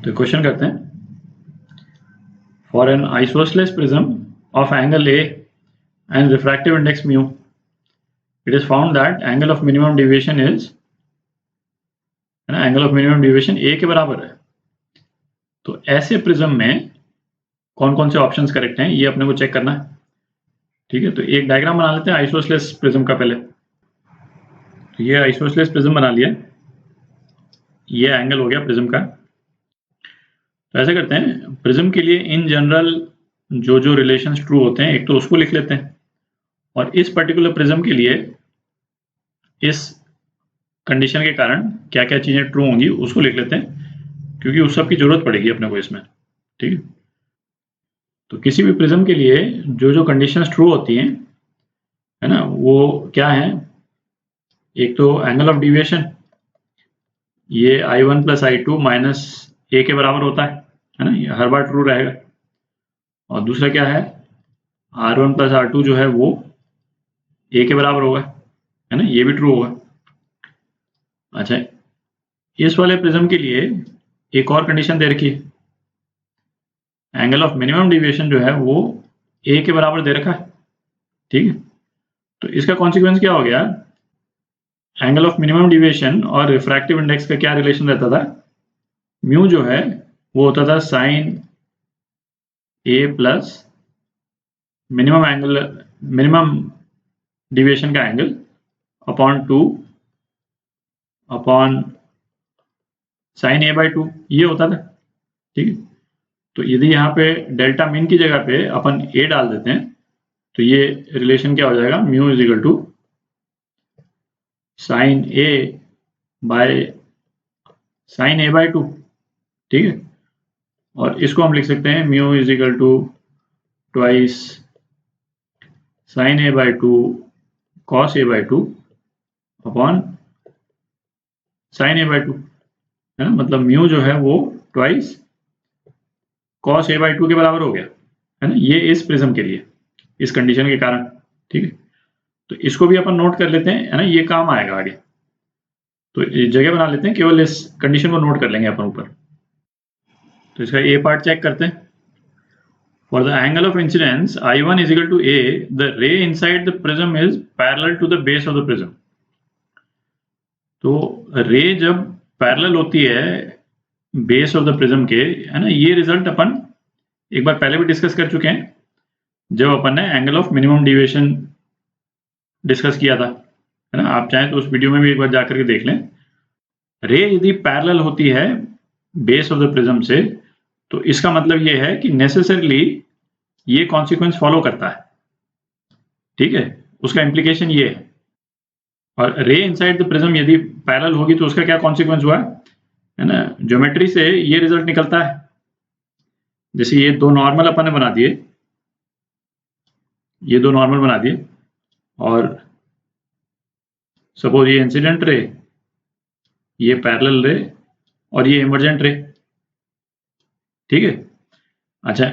तो क्वेश्चन करते हैं, for an isosceles prism of angle A and refractive index mu it is found that angle of minimum deviation is, है ना, angle of minimum deviation ए के बराबर है। तो ऐसे प्रिज्म में कौन कौन से ऑप्शंस करेक्ट हैं ये अपने को चेक करना है। ठीक है, तो एक डायग्राम बना लेते हैं आइसोसेलेस प्रिज्म का। पहले तो ये आइसोसेलेस प्रिज्म बना लिया, ये एंगल हो गया प्रिज्म का। तो ऐसे करते हैं, प्रिज्म के लिए इन जनरल जो जो रिलेशंस ट्रू होते हैं एक तो उसको लिख लेते हैं, और इस पर्टिकुलर प्रिज्म के लिए इस कंडीशन के कारण क्या क्या चीजें ट्रू होंगी उसको लिख लेते हैं, क्योंकि उस सब की जरूरत पड़ेगी अपने को इसमें। ठीक है, तो किसी भी प्रिज्म के लिए जो जो कंडीशंस ट्रू होती हैं, है ना, वो क्या है, एक तो एंगल ऑफ डिविएशन, ये I1 प्लस I2 माइनस ए के बराबर होता है ना, ये हर बार ट्रू रहेगा। और दूसरा क्या है, R1 प्लस R2 जो है वो ए के बराबर होगा, है ना, ये भी ट्रू होगा। अच्छा, इस वाले प्रिज्म के लिए एक और कंडीशन दे रखी है, एंगल ऑफ मिनिमम डिविएशन जो है वो ए के बराबर दे रखा है। ठीक है, तो इसका कॉन्सिक्वेंस क्या हो गया, एंगल ऑफ मिनिमम डिविएशन और रिफ्रैक्टिव इंडेक्स का क्या रिलेशन रहता था, म्यू जो है वो होता था साइन ए प्लस मिनिमम डिविएशन का angle upon 2 upon sine A by 2, ये होता था। ठीक है, तो यदि यहाँ पे डेल्टा मीन की जगह पे अपन ए डाल देते हैं तो ये रिलेशन क्या हो जाएगा, mu is equal to sine A by sine A by 2। ठीक है, और इसको हम लिख सकते हैं mu is equal to twice sine A by 2 cos A by 2 upon sine A by 2, है ना, मतलब म्यू जो है वो ट्वाइस कॉस ए बाई 2 के बराबर हो गया, है ना, ये इस प्रिज्म के लिए इस कंडीशन के कारण। ठीक है, तो इसको भी अपन नोट कर लेते हैं, है ना, ये काम आएगा आगे। तो जगह बना लेते हैं, केवल इस कंडीशन को नोट कर लेंगे अपन ऊपर। तो इसका ए पार्ट चेक करते हैं। For the angle of incidence I1 is equal to A, the ray inside the prism is parallel to the base of the prism। तो रे जब पैरेलल होती है बेस ऑफ द प्रिज्म के, है ना, ये रिजल्ट अपन एक बार पहले भी डिस्कस कर चुके हैं जब अपन ने angle of minimum deviation discuss किया था, है ना। आप चाहें तो उस वीडियो में भी एक बार जाकर के देख लें। रे यदि पैरेलल होती है बेस ऑफ द प्रिज्म से, तो इसका मतलब ये है कि नेसेसरली ये कॉन्सिक्वेंस फॉलो करता है। ठीक है, उसका इम्प्लीकेशन ये है। और रे इनसाइड द प्रिज्म यदि पैरेलल होगी तो उसका क्या कॉन्सिक्वेंस हुआ है ना, ज्योमेट्री से ये रिजल्ट निकलता है। जैसे ये दो नॉर्मल अपन ने बना दिए, ये दो नॉर्मल बना दिए, और सपोज ये इंसिडेंट रे, ये पैरेलल रे, और ये इमर्जेंट रे। ठीक है, अच्छा,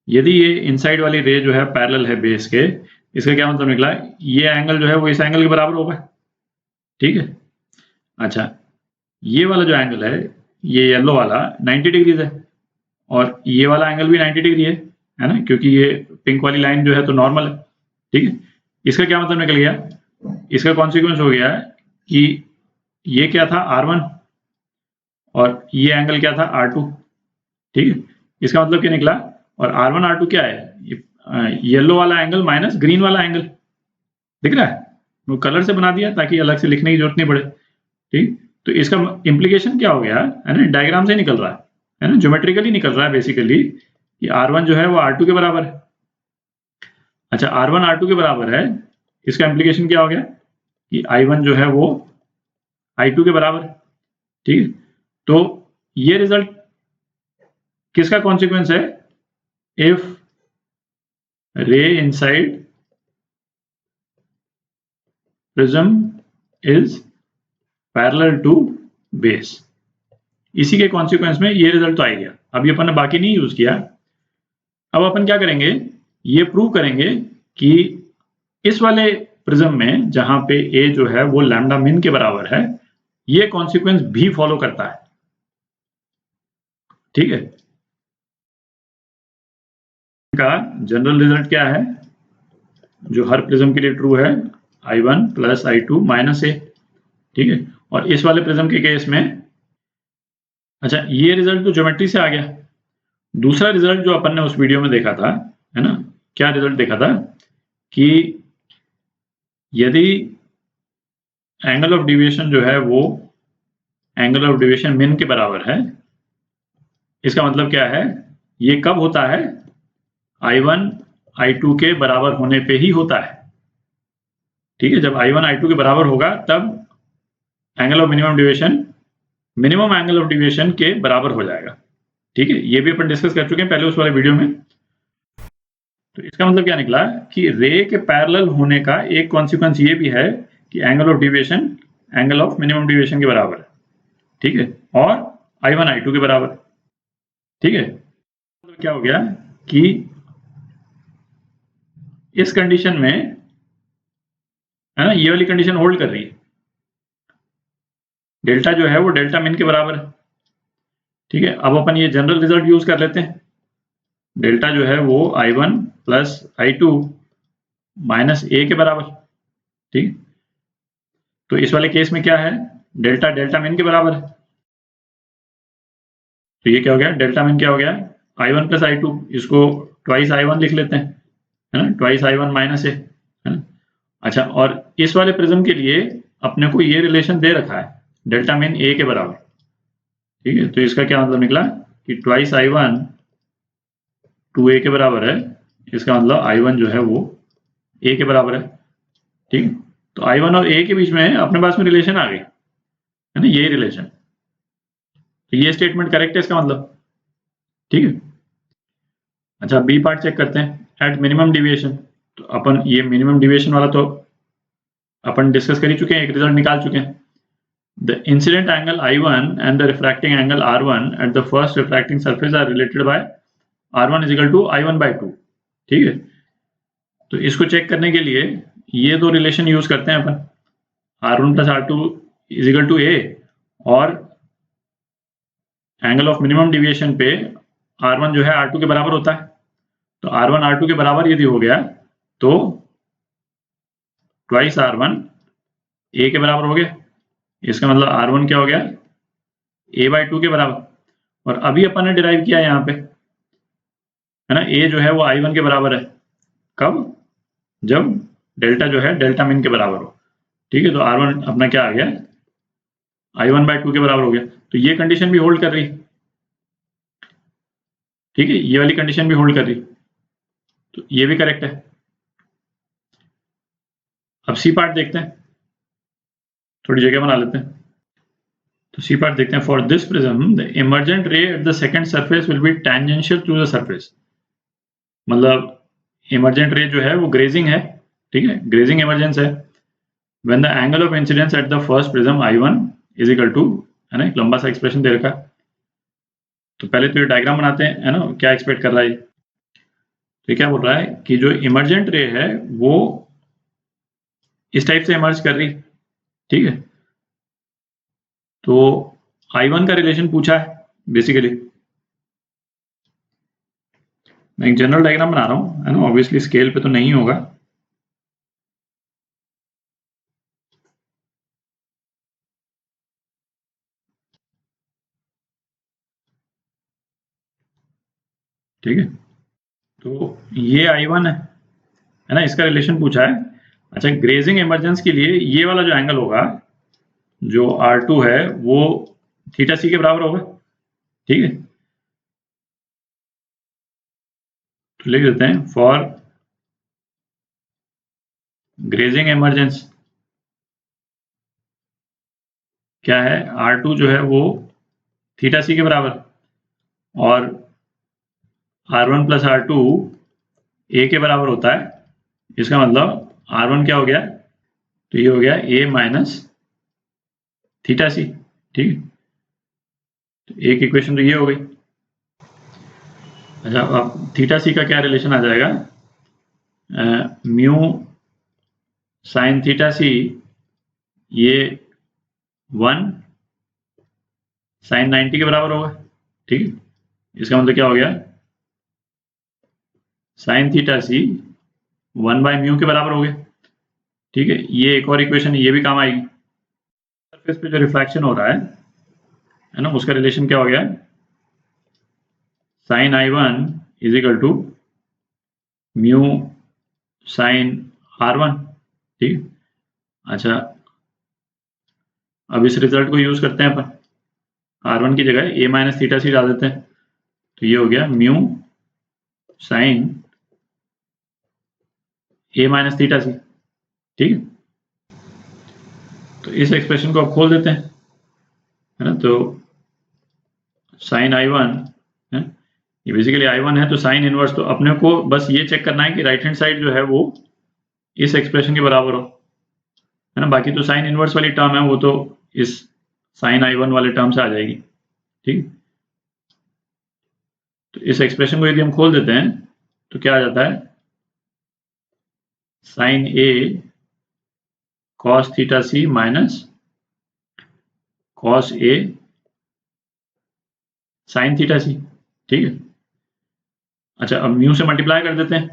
यदि ये इनसाइड वाली रे जो है पैरेलल है बेस के, इसका क्या मतलब निकला, ये एंगल जो है वो इस एंगल के बराबर होगा। ठीक है, अच्छा, ये वाला जो एंगल है, ये येलो वाला 90 डिग्रीज है, और ये वाला एंगल भी 90 डिग्री है ना, क्योंकि ये पिंक वाली लाइन जो है तो नॉर्मल है। ठीक है, इसका क्या मतलब निकल गया, इसका कॉन्सिक्वेंस हो गया कि ये क्या था R1 और ये एंगल क्या था R2। ठीक है, इसका मतलब क्या निकला, और R1 R2 क्या है, येलो वाला एंगल माइनस ग्रीन वाला एंगल, दिख रहा है, वो कलर से बना दिया ताकि अलग से लिखने की जरूरत नहीं पड़े। ठीक, तो इसका इम्प्लीकेशन क्या हो गया, है ना, डायग्राम से निकल रहा है ना, ज्योमेट्रिकली निकल रहा है बेसिकली कि R1 जो है वो R2 के बराबर है। अच्छा, R1 R2 के बराबर है, इसका इम्प्लीकेशन क्या हो गया कि I1 जो है वो I2 के बराबर है। ठीक है, तो ये रिजल्ट किसका कॉन्सिक्वेंस है, if ray inside prism is parallel to base, इसी के कॉन्सिक्वेंस में ये रिजल्ट तो आ गया। अभी अपन ने बाकी नहीं यूज किया, अब अपन क्या करेंगे, ये प्रूव करेंगे कि इस वाले प्रिज्म में जहां पे ए जो है वो लैम्डा मिन के बराबर है, ये कॉन्सिक्वेंस भी फॉलो करता है। ठीक है, का जनरल रिजल्ट क्या है, जो हर प्रिज्म के लिए ट्रू है, I1 प्लस I2 माइनस ए। ठीक है, और इस वाले प्रिज्म के केस में, अच्छा ये रिजल्ट तो ज्योमेट्री से आ गया। दूसरा रिजल्ट जो अपन ने उस वीडियो में देखा था, है ना, क्या रिजल्ट देखा था कि यदि एंगल ऑफ डिविएशन जो है वो एंगल ऑफ डिविएशन मिन के बराबर है, इसका मतलब क्या है, ये कब होता है, I1 I2 के बराबर होने पे ही होता है। ठीक है, जब I1 I2 के बराबर होगा तब angle of minimum deviation minimum angle of deviation के बराबर हो जाएगा। ठीक है, ये भी अपन डिस्कस कर चुके हैं पहले उस वाले वीडियो में। तो इसका मतलब क्या निकला कि रे के पैरेलल होने का एक कॉन्सिक्वेंस ये भी है कि angle of deviation angle of minimum deviation के बराबर है। ठीक है, और I1 I2 के बराबर। ठीक है, तो क्या हो गया कि इस कंडीशन में, है ना, ये वाली कंडीशन होल्ड कर रही है, डेल्टा जो है वो डेल्टा मिन के बराबर है। ठीक है, अब अपन ये जनरल रिजल्ट यूज कर लेते हैं, डेल्टा जो है वो I1 प्लस I2 माइनस ए के बराबर। ठीक, तो इस वाले केस में क्या है, डेल्टा डेल्टा मिन के बराबर है, तो ये क्या हो गया, डेल्टा मिन क्या हो गया, I1 प्लस I2, इसको ट्वाइस I1 लिख लेते हैं, है ना, ट्वाइस I1 माइनस ए, है ना। अच्छा, और इस वाले प्रिज्म के लिए अपने को ये रिलेशन दे रखा है, डेल्टा मिन ए के बराबर। ठीक है, तो इसका क्या मतलब निकला कि ट्वाइस I1 2a के बराबर है, इसका मतलब I1 जो है वो a के बराबर है। ठीक, तो I1 और a के बीच में अपने पास में रिलेशन आ गई, है ना, यही रिलेशन। तो ये स्टेटमेंट करेक्ट है इसका मतलब। ठीक है, अच्छा बी पार्ट चेक करते हैं, एट मिनिमम डिविएशन। तो अपन ये मिनिमम डिविएशन वाला तो अपन डिस्कस कर ही चुके हैं, एक रिजल्ट निकाल चुके हैं। The incident angle I1 and the refracting angle R1 at the first refracting surface are related by R1 is equal to I1 by 2। ठीक है, तो इसको चेक करने के लिए ये दो रिलेशन यूज करते हैं अपन, R1 plus R2 is equal to A, और एंगल ऑफ मिनिमम डिविएशन पे R1 जो है R2 के बराबर होता है, तो R1 R2 के बराबर यदि हो गया तो ट्वाइस R1 ए के बराबर हो गया, इसका मतलब R1 क्या हो गया, a बाई 2 के बराबर। और अभी अपन ने डिराइव किया यहाँ पे, है ना, a जो है वो I1 के बराबर है, कब, जब डेल्टा जो है डेल्टा मिन के बराबर हो। ठीक है, तो R1 अपना क्या आ गया, I1 बाई 2 के बराबर हो गया, तो ये कंडीशन भी होल्ड कर रही। ठीक है, ये वाली कंडीशन भी होल्ड कर रही, तो ये भी करेक्ट है। अब सी पार्ट देखते हैं, थोड़ी जगह बना लेते हैं। तो सी पार्ट देखते हैं, for this prism the emergent ray at the second surface will be tangential to the surface. मतलब इमर्जेंट रे जो है वो ग्रेजिंग है, ठीक है, ग्रेजिंग इमरजेंस है। When the angle of incidence at the first prism I1 is equal to, है ना, एक लंबा सा एक्सप्रेशन दे रखा। तो पहले तो ये डायग्राम बनाते हैं, है ना, क्या एक्सपेक्ट कर रहा है। तो क्या बोल रहा है कि जो इमर्जेंट रे है वो इस टाइप से इमर्ज कर रही। ठीक है, तो I1 का रिलेशन पूछा है बेसिकली। मैं एक जनरल डायग्राम बना रहा हूँ, है ना, ऑब्वियसली स्केल पे तो नहीं होगा। ठीक है, तो ये I1 है ना, इसका रिलेशन पूछा है। अच्छा, ग्रेजिंग इमरजेंस के लिए ये वाला जो एंगल होगा, जो R2 है, वो थीटा सी के बराबर होगा। ठीक है, तो लिख देते हैं, फॉर ग्रेजिंग इमरजेंस क्या है, R2 जो है वो थीटा सी के बराबर, और R1 प्लस R2 ए के बराबर होता है। इसका मतलब R1 क्या हो गया, तो ये हो गया a माइनस थीटा सी। ठीक है, तो एक इक्वेशन तो ये हो गई। अच्छा, अब थीटा सी का क्या रिलेशन आ जाएगा, म्यू साइन थीटा सी, ये 1 साइन 90 के बराबर होगा। ठीक है, इसका मतलब क्या हो गया, साइन थीटा सी 1/μ के बराबर हो गया। ठीक है, ये एक और इक्वेशन है, ये भी काम आएगी। सरफेस पे जो रिफ्लेक्शन हो रहा है ना, उसका रिलेशन क्या हो गया, sine I1 is equal to mu sine R1। ठीक, अच्छा अब इस रिजल्ट को यूज करते हैं अपन, R1 की जगह a माइनस थीटा सी डाल देते हैं, तो ये हो गया mu sine a minus theta C. ठीक है, तो इस एक्सप्रेशन को अब खोल देते हैं, है ना, तो साइन I1 है, ये बेसिकली I1 है, तो साइन इनवर्स, तो अपने को बस ये चेक करना है कि राइट हैंड साइड जो है वो इस एक्सप्रेशन के बराबर हो, है ना, बाकी तो साइन इनवर्स वाली टर्म है वो तो इस साइन I1 वाले टर्म से आ जाएगी। ठीक, तो इस एक्सप्रेशन को यदि हम खोल देते हैं तो क्या आ जाता है, sine A cos theta C minus cos A sine theta C. ठीक है, अच्छा अब म्यू से मल्टीप्लाई कर देते हैं।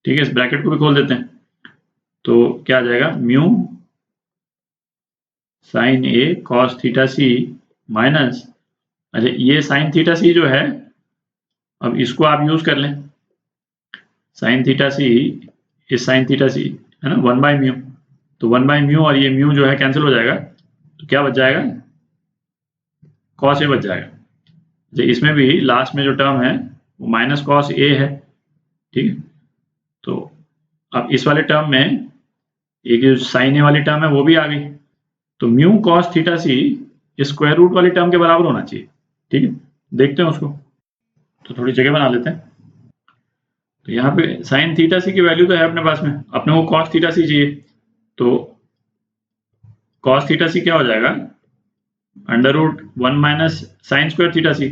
ठीक है, इस ब्रैकेट को भी खोल देते हैं, तो क्या आ जाएगा, mu sine A cos theta C minus, अच्छा ये साइन थीटा सी जो है, अब इसको आप यूज कर लें, साइन थीटा सी इस साइन थीटा सी, है ना, 1/μ, तो 1/μ और ये म्यू जो है कैंसिल हो जाएगा, तो क्या बच जाएगा, cos A बच जाएगा। तो इसमें भी लास्ट में जो टर्म है वो माइनस cos A है। ठीक है, तो अब इस वाले टर्म में एक जो साइन A वाली टर्म है वो भी आ गई, तो म्यू cos थीटा सी स्क्वायर रूट वाली टर्म के बराबर होना चाहिए। ठीक है, देखते हैं उसको, तो थोड़ी जगह बना लेते हैं। तो यहाँ पे साइन थीटा सी की वैल्यू तो है अपने पास में, अपने को cos थीटा सी चाहिए, तो cos थीटा सी क्या हो जाएगा, under root 1 minus sine square theta C,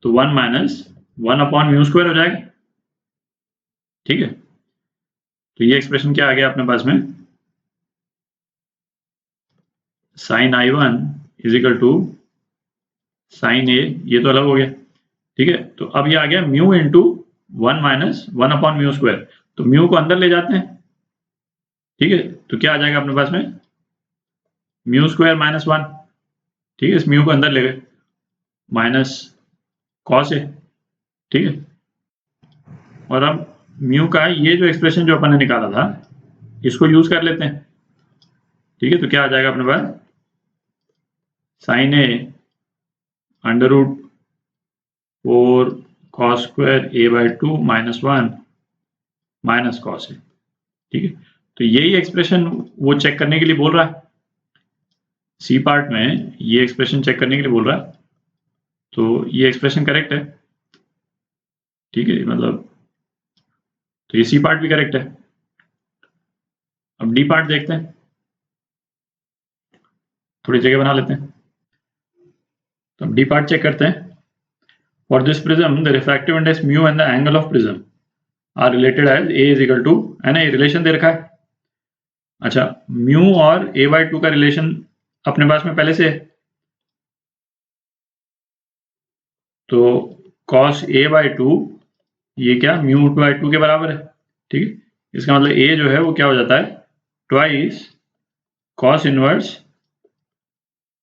तो 1 माइनस 1/μ स्क्वायर हो जाएगा। ठीक है, तो ये एक्सप्रेशन क्या आ गया अपने पास में, sine I1 is equal to sine A, ये तो अलग हो गया। ठीक है, तो अब ये आ गया म्यू इंटू 1 माइनस 1/μ स्क्वायर, तो म्यू को अंदर ले जाते हैं। ठीक है, तो क्या आ जाएगा अपने पास में, म्यू स्क्वायर माइनस 1। ठीक है, इस म्यू को अंदर ले गए, माइनस कॉस A। ठीक है, और अब म्यू का ये जो एक्सप्रेशन जो अपन ने निकाला था इसको यूज कर लेते हैं। ठीक है, तो क्या आ जाएगा अपने पास, sine A under root 4 cos square A/2 minus 1 minus cos A। ठीक है, तो यही एक्सप्रेशन वो चेक करने के लिए बोल रहा है, सी पार्ट में ये एक्सप्रेशन चेक करने के लिए बोल रहा है, तो ये एक्सप्रेशन करेक्ट है। ठीक है, मतलब तो ये सी पार्ट भी करेक्ट है। अब डी पार्ट देखते हैं, थोड़ी जगह बना लेते हैं, तो अब डी पार्ट चेक करते हैं। For this prism the refractive index mu and the angle of prism are related as A is equal to, है ना, ये रिलेशन दे रखा है। अच्छा, म्यू और A/2 का रिलेशन अपने पास में पहले से है, तो cos A/2 ये क्या μ/2 के बराबर है। ठीक है, इसका मतलब A जो है वो क्या हो जाता है, ट्वाइस cos इनवर्स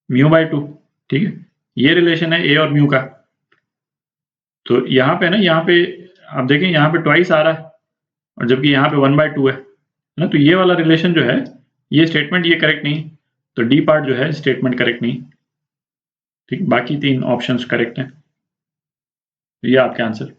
μ/2। ठीक है, ये रिलेशन है A और म्यू का। तो यहाँ पे ना, यहाँ पे आप देखें, यहाँ पे ट्वाइस आ रहा है और जबकि यहाँ पे 1/2 है ना, तो ये वाला रिलेशन जो है, ये स्टेटमेंट ये करेक्ट नहीं, तो डी पार्ट जो है स्टेटमेंट करेक्ट नहीं। ठीक, बाकी तीन ऑप्शंस करेक्ट हैं, ये आपके आंसर।